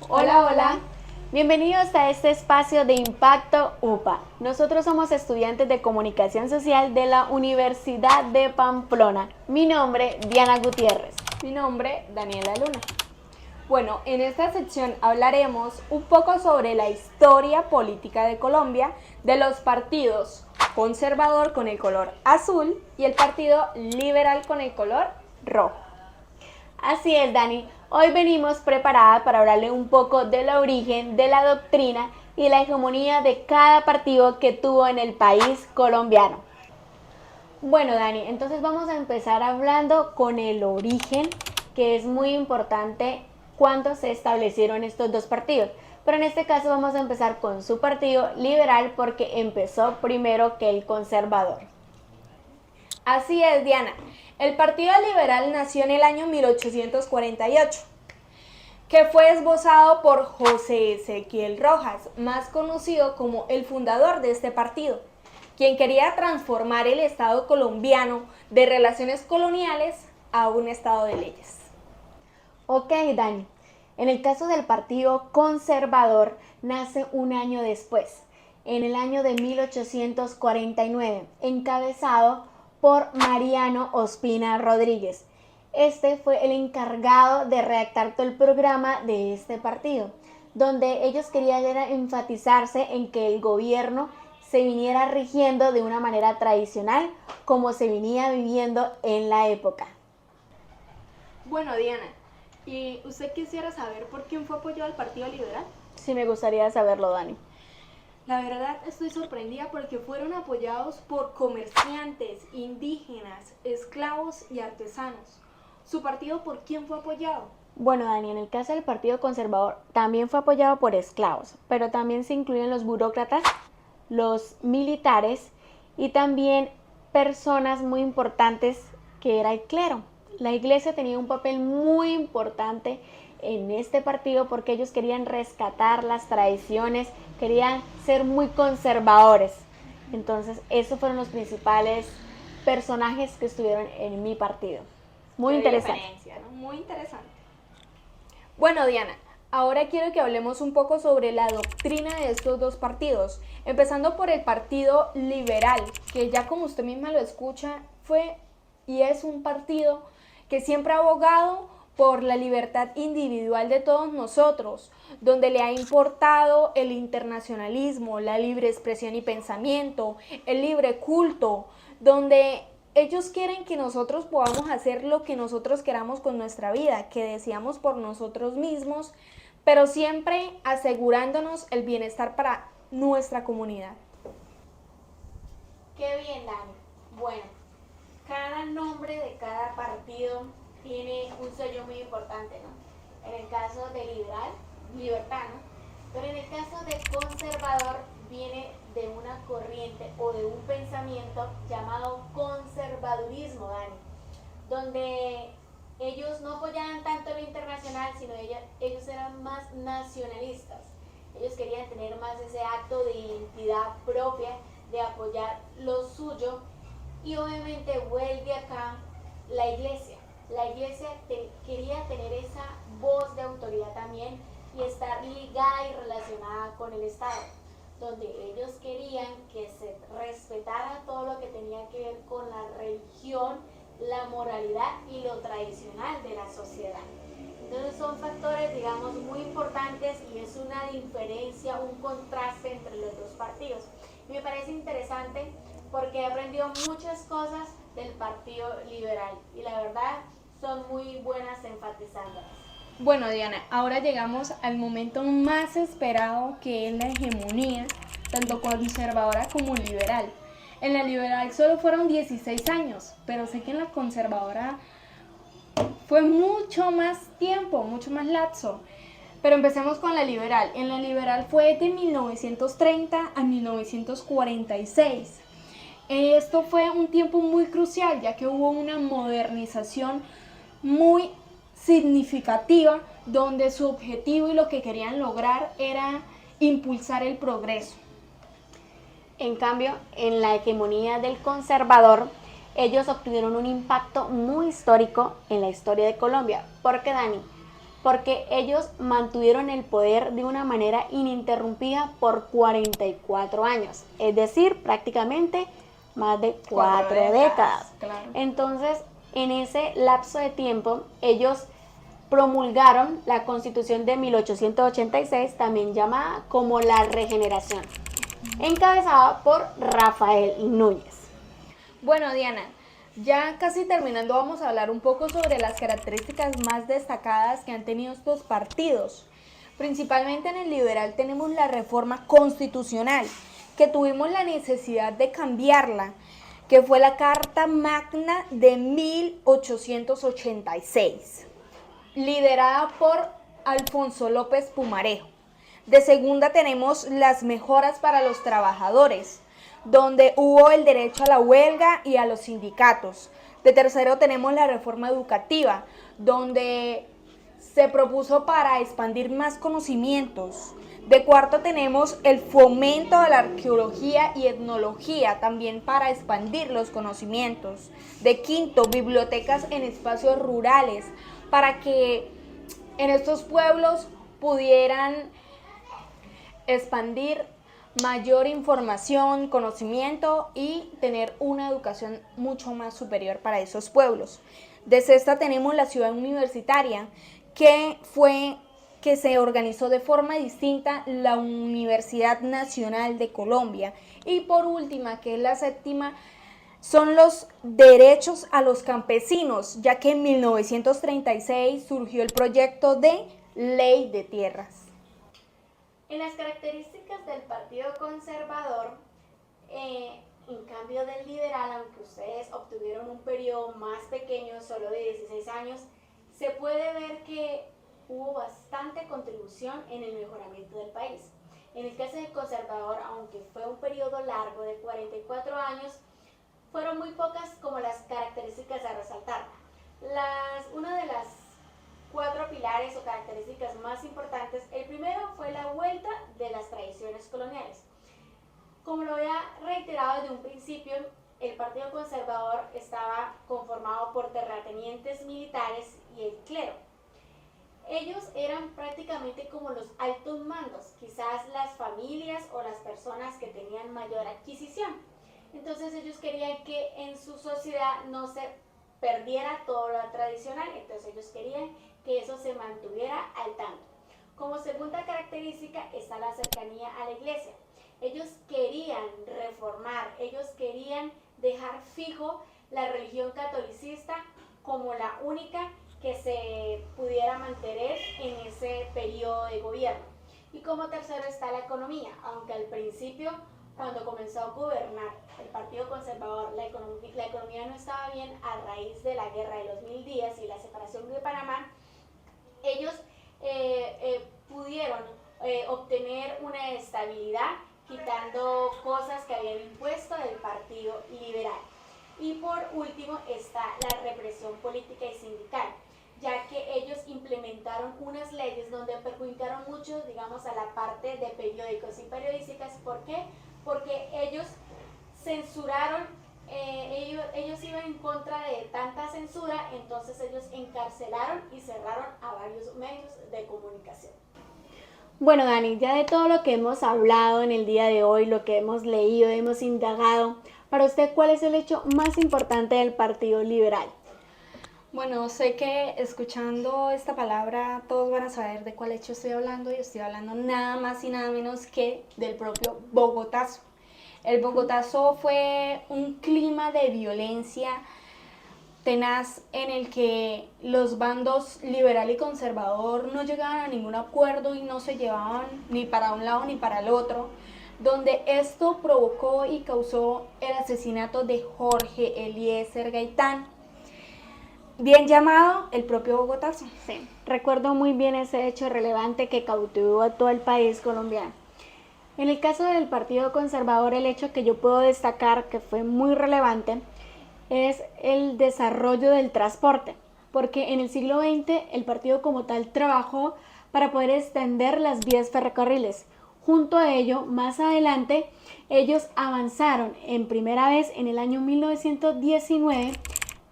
Hola, hola. Bienvenidos a este espacio de Impacto UPA. Nosotros somos estudiantes de Comunicación Social de la Universidad de Pamplona. Mi nombre, Diana Gutiérrez. Mi nombre, Daniela Luna. Bueno, en esta sección hablaremos un poco sobre la historia política de Colombia, de los partidos conservador con el color azul y el partido liberal con el color rojo. Así es, Dani. Hoy venimos preparada para hablarle un poco del origen, de la doctrina y la hegemonía de cada partido que tuvo en el país colombiano. Bueno, Dani, entonces vamos a empezar hablando con el origen, que es muy importante cuándo se establecieron estos dos partidos. Pero en este caso vamos a empezar con su partido liberal porque empezó primero que el conservador. Así es, Diana. El Partido Liberal nació en el año 1848, que fue esbozado por José Ezequiel Rojas, más conocido como el fundador de este partido, quien quería transformar el Estado colombiano de relaciones coloniales a un Estado de leyes. Ok, Dani. En el caso del Partido Conservador, nace un año después, en el año de 1849, encabezado por Mariano Ospina Rodríguez. Este fue el encargado de redactar todo el programa de este partido, donde ellos querían enfatizarse en que el gobierno se viniera rigiendo de una manera tradicional como se venía viviendo en la época. Bueno, Diana, ¿y usted quisiera saber por quién fue apoyado al Partido Liberal? Sí, me gustaría saberlo, Dani. La verdad estoy sorprendida porque fueron apoyados por comerciantes, indígenas, esclavos y artesanos. ¿Su partido por quién fue apoyado? Bueno, Dani, en el caso del Partido Conservador también fue apoyado por esclavos, pero también se incluyen los burócratas, los militares y también personas muy importantes que era el clero. La iglesia tenía un papel muy importante en este partido porque ellos querían rescatar las tradiciones, querían ser muy conservadores. Entonces, esos fueron los principales personajes que estuvieron en mi partido. Muy Qué interesante. diferencia, ¿no? Muy interesante. Bueno, Diana, ahora quiero que hablemos un poco sobre la doctrina de estos dos partidos, empezando por el Partido Liberal, que ya como usted misma lo escucha, fue y es un partido que siempre ha abogado por la libertad individual de todos nosotros, donde le ha importado el internacionalismo, la libre expresión y pensamiento, el libre culto, donde ellos quieren que nosotros podamos hacer lo que nosotros queramos con nuestra vida, que deseamos por nosotros mismos, pero siempre asegurándonos el bienestar para nuestra comunidad. Qué bien, Dani. Bueno, cada nombre de cada partido tiene un sello muy importante, ¿no? En el caso de liberal, libertano, pero en el caso de conservador viene de una corriente o de un pensamiento llamado conservadurismo, Dani, donde ellos no apoyaban tanto lo internacional, sino ellos eran más nacionalistas. Ellos querían tener más ese acto de identidad propia, de apoyar lo suyo, y obviamente vuelve acá la iglesia. La iglesia quería tener esa voz de autoridad también y estar ligada y relacionada con el Estado, donde ellos querían que se respetara todo lo que tenía que ver con la religión, la moralidad y lo tradicional de la sociedad. Entonces son factores, digamos, muy importantes y es una diferencia, un contraste entre los dos partidos. Y me parece interesante porque he aprendido muchas cosas del Partido Liberal y la verdad son muy buenas enfatizándolas. Bueno, Diana, ahora llegamos al momento más esperado, que es la hegemonía, tanto conservadora como liberal. En la liberal solo fueron 16 años, pero sé que en la conservadora fue mucho más tiempo, mucho más lapso. Pero empecemos con la liberal. En la liberal fue de 1930 a 1946. Esto fue un tiempo muy crucial, ya que hubo una modernización muy significativa, donde su objetivo y lo que querían lograr era impulsar el progreso. En cambio, en la hegemonía del conservador, ellos obtuvieron un impacto muy histórico en la historia de Colombia. ¿Por qué, Dani? porque ellos mantuvieron el poder de una manera ininterrumpida por 44 años, es decir, prácticamente más de 4 décadas. Claro. Entonces, en ese lapso de tiempo, ellos promulgaron la Constitución de 1886, también llamada como la Regeneración, encabezada por Rafael Núñez. Bueno, Diana, ya casi terminando vamos a hablar un poco sobre las características más destacadas que han tenido estos partidos. Principalmente en el liberal tenemos la reforma constitucional, que tuvimos la necesidad de cambiarla, que fue la Carta Magna de 1886, liderada por Alfonso López Pumarejo. De segunda tenemos las mejoras para los trabajadores, donde hubo el derecho a la huelga y a los sindicatos. De tercero tenemos la reforma educativa, donde se propuso para expandir más conocimientos. De cuarto tenemos el fomento de la arqueología y etnología, también para expandir los conocimientos. De quinto, bibliotecas en espacios rurales, para que en estos pueblos pudieran expandir mayor información, conocimiento y tener una educación mucho más superior para esos pueblos. De sexta tenemos la ciudad universitaria, que se organizó de forma distinta la Universidad Nacional de Colombia. Y por última, que es la séptima, son los derechos a los campesinos, ya que en 1936 surgió el proyecto de Ley de Tierras. En las características del Partido Conservador, en cambio del liberal, aunque ustedes obtuvieron un periodo más pequeño, solo de 16 años, se puede ver que hubo bastante contribución en el mejoramiento del país. En el caso del conservador, aunque fue un periodo largo de 44 años, fueron muy pocas como las características a resaltar. Una de las 4 pilares o características más importantes, el primero fue la vuelta de las tradiciones coloniales. Como lo había reiterado desde un principio, el Partido Conservador estaba conformado por terratenientes militares y el clero. Ellos eran prácticamente como los altos mandos, quizás las familias o las personas que tenían mayor adquisición. Entonces ellos querían que en su sociedad no se perdiera todo lo tradicional, entonces ellos querían que eso se mantuviera al tanto. Como segunda característica está la cercanía a la iglesia. Ellos querían reformar, ellos querían dejar fijo la religión catolicista como la única que se pudiera mantener en ese periodo de gobierno. Y como tercero está la economía, aunque al principio, cuando comenzó a gobernar el Partido Conservador, la economía no estaba bien a raíz de la Guerra de los 1000 días y la separación de Panamá, ellos pudieron obtener una estabilidad quitando cosas que habían impuesto el Partido Liberal. Y por último está la represión política y sindical, ya que ellos implementaron unas leyes donde perjudicaron mucho, digamos, a la parte de periódicos y periodísticas. ¿Por qué? Porque ellos censuraron, ellos iban en contra de tanta censura, entonces ellos encarcelaron y cerraron a varios medios de comunicación. Bueno, Dani, ya de todo lo que hemos hablado en el día de hoy, lo que hemos leído, hemos indagado, para usted, ¿cuál es el hecho más importante del Partido Liberal? Bueno, sé que escuchando esta palabra todos van a saber de cuál hecho estoy hablando, y estoy hablando nada más y nada menos que del propio Bogotazo. El Bogotazo fue un clima de violencia tenaz en el que los bandos liberal y conservador no llegaban a ningún acuerdo y no se llevaban ni para un lado ni para el otro, donde esto provocó y causó el asesinato de Jorge Eliezer Gaitán, bien llamado el propio Bogotazo. Sí, recuerdo muy bien ese hecho relevante que cautivó a todo el país colombiano. En el caso del Partido Conservador, el hecho que yo puedo destacar que fue muy relevante es el desarrollo del transporte, porque en el siglo XX el partido como tal trabajó para poder extender las vías ferrocarriles. Junto a ello, más adelante, ellos avanzaron en primera vez en el año 1919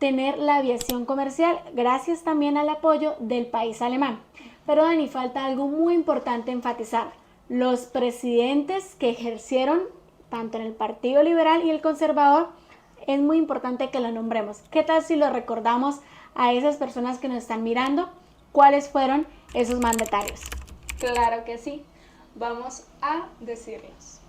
tener la aviación comercial, gracias también al apoyo del país alemán. Pero Dani, falta algo muy importante enfatizar. Los presidentes que ejercieron tanto en el Partido Liberal y el Conservador, es muy importante que lo nombremos. ¿Qué tal si lo recordamos a esas personas que nos están mirando? ¿Cuáles fueron esos mandatarios? Claro que sí. Vamos a decirlos.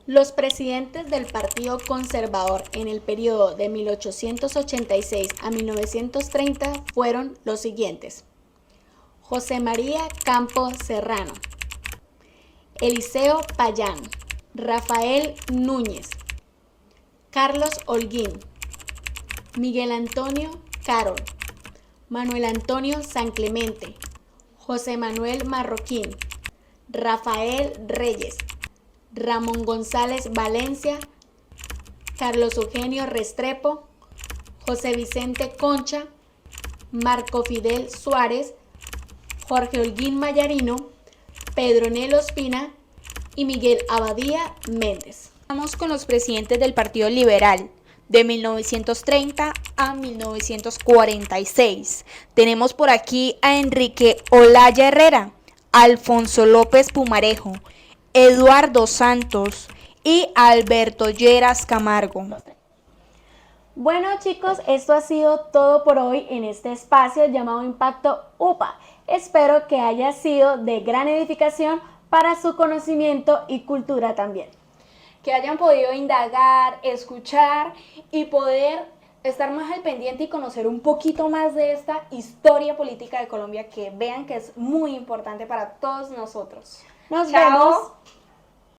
Los presidentes del Partido Conservador en el periodo de 1886 a 1930 fueron los siguientes: José María Campo Serrano, Eliseo Payán, Rafael Núñez, Carlos Holguín, Miguel Antonio Carol, Manuel Antonio San Clemente, José Manuel Marroquín, Rafael Reyes, Ramón González Valencia, Carlos Eugenio Restrepo, José Vicente Concha, Marco Fidel Suárez, Jorge Holguín Mayarino, Pedro Nelo Ospina y Miguel Abadía Méndez. Vamos con los presidentes del Partido Liberal de 1930 a 1946. Tenemos por aquí a Enrique Olaya Herrera, Alfonso López Pumarejo, Eduardo Santos y Alberto Lleras Camargo. Bueno chicos, esto ha sido todo por hoy en este espacio llamado Impacto UPA. Espero que haya sido de gran edificación para su conocimiento y cultura también. Que hayan podido indagar, escuchar y poder estar más al pendiente y conocer un poquito más de esta historia política de Colombia, que vean que es muy importante para todos nosotros. Nos Chao. vemos.